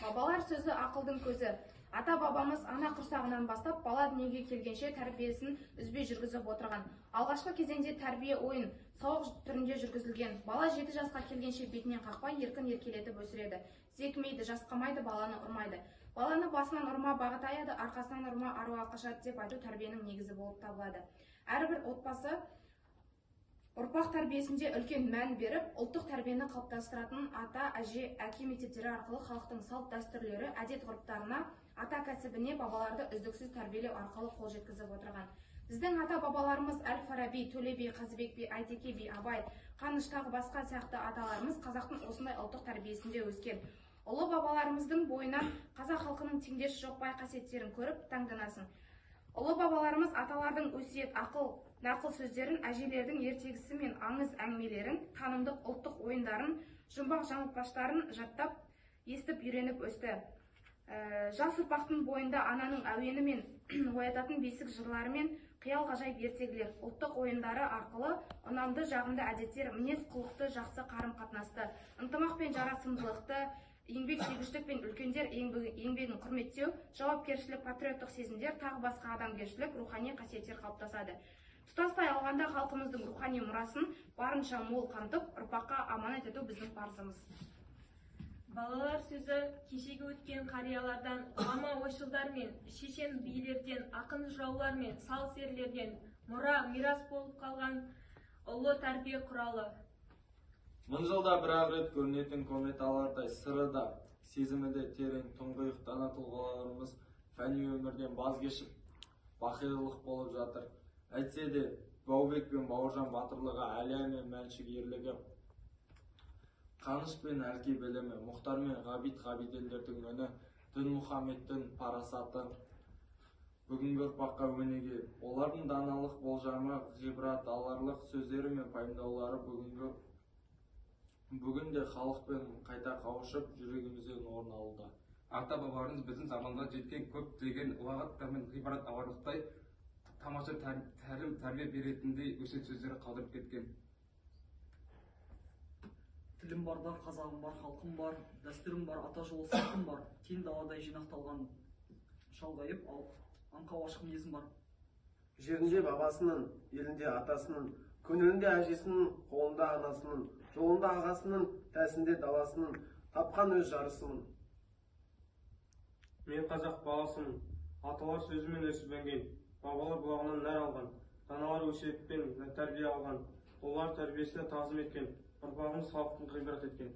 Бабалар сөзі ақылдың көзі. Ата-бабамыз ана құрсағынан бастап бала дүниеге келгенше тәрбиесін үзбей жүргізіп отырған. Алғашқы кезеңде тәрбие ойын, сауық түрінде жүргізілген. Бала 7 жасқа келгенше бетінен қақпай, еркін еркелетіп өсіреді. Зекімейді, жасқамайды, баланы ұрмайды. Баланы басынан ұрма, бағыт аяды, арқасынан ұрма, аруға қашады деп айту тәрбиенің негізі болып табылады. Әрбір отбасы ұрпақ тәрбиесінде үлкен мән беріп, ұлттық тәрбиені қалыптастыратын ата, әже, әке мектептері арқылы халықтың салт дәстүрлері, әдет-ғұрыптарына, ата кәсібіне бабаларды үздіксіз тәрбиелеу арқылы қол жеткізіп отырған. Біздің ата-бабаларымыз Әл-Фараби, Төле би, Қазыбек би, Айтеке би, Абай, Қаныш тағы басқа сияқты аталарымыз қазақтың осындай ұлттық тәрбиесінде өскен. Ұлы бабаларымыздың бойынан қазақ халқының теңдесі жоқ бай қасиеттерін көріп таңданасың. Ұлы бабаларымыз аталардың өсиет, ақыл, нақыл сөздерін, әжелердің ертегісі мен аңыз әңгімелерін, танымдық ұлттық ойындарын, жұмбақ жаңылтпаштарын жаттап, естіп үйреніп өсті. Жас ұрпақтың бойында ананың әуені мен оятатын бесік жырлары мен қиял ғажайып ертегілер, ұлттық ойындары арқылы ұнамды жағымды әдеттер, мінез құлықты, жақсы қарым-қатынасты, ынтымақ пен жарасымдылықты, еңбек сүйгіштік пен үлкендер еңбегін құрметтеу, жауапкершілік, патриоттық сезімдер, тағы басқа адамгершілік, рухани қасиеттер қалыптасады. Тұтастай алғанда халқымыздың рухани мұрасын барынша мол қамтып, ұрпаққа аманат ету біздің парызымыз. Балалар сөзі кешегі өткен қариялардан, ғама ойшылдар мен шешен билерден, ақын жыраулар мен сал серілерден мұра, мирас болып қалған ұлы тәрбие құралы. Мың жылда бір-ақ рет көрінетін кометалардай сыры да, сезімі де терең, тұңғиық дана тұлғаларымыз фәни өмірден баз кешіп, бақилық болып жатыр. Әйтсе де, Баубек пен Бауыржан батырлығы, Әлия мен Мәншік ерлігі, Қаныш пен Әрке білімі, Мұхтар мен Ғабит ғабидендердің үні, Дінмұхаммедтің парасаты бүгінгі ұрпаққа өнеге. Олардың даналық болжамы, ғибрат аларлық сөздері мен пайымдаулары бүгінде халықпен қайта қауышып, жүрегімізден орын алуда. Ата-бабаларымыз біздің заманға жеткен көп деген ұлағаттар мен ғибрат аларлықтай тамаша тәрбие беретіндей өсиет сөздері қалдырып кеткен. Тілім барда қазағым бар, халқым бар, дәстүрім бар, ата жолы салтым бар, кең даладай жинақталған шалғайып, аңқау ашық мінезім бар. Жерінде бабасының, елінде атасының, көңілінде әжесінің, қолында анасының, жолында ағасының, тәсінде даласының, тапқан өз жарысымын. Мен қазақ баласымын, аталар сөзімен өсіп өнген, бабалар бұлағынан нәр алған, даналар өсиетпен тәрбие алған, олар тәрбиесіне тағзым еткен, ұрпағымыз халықтың ғибрат еткен.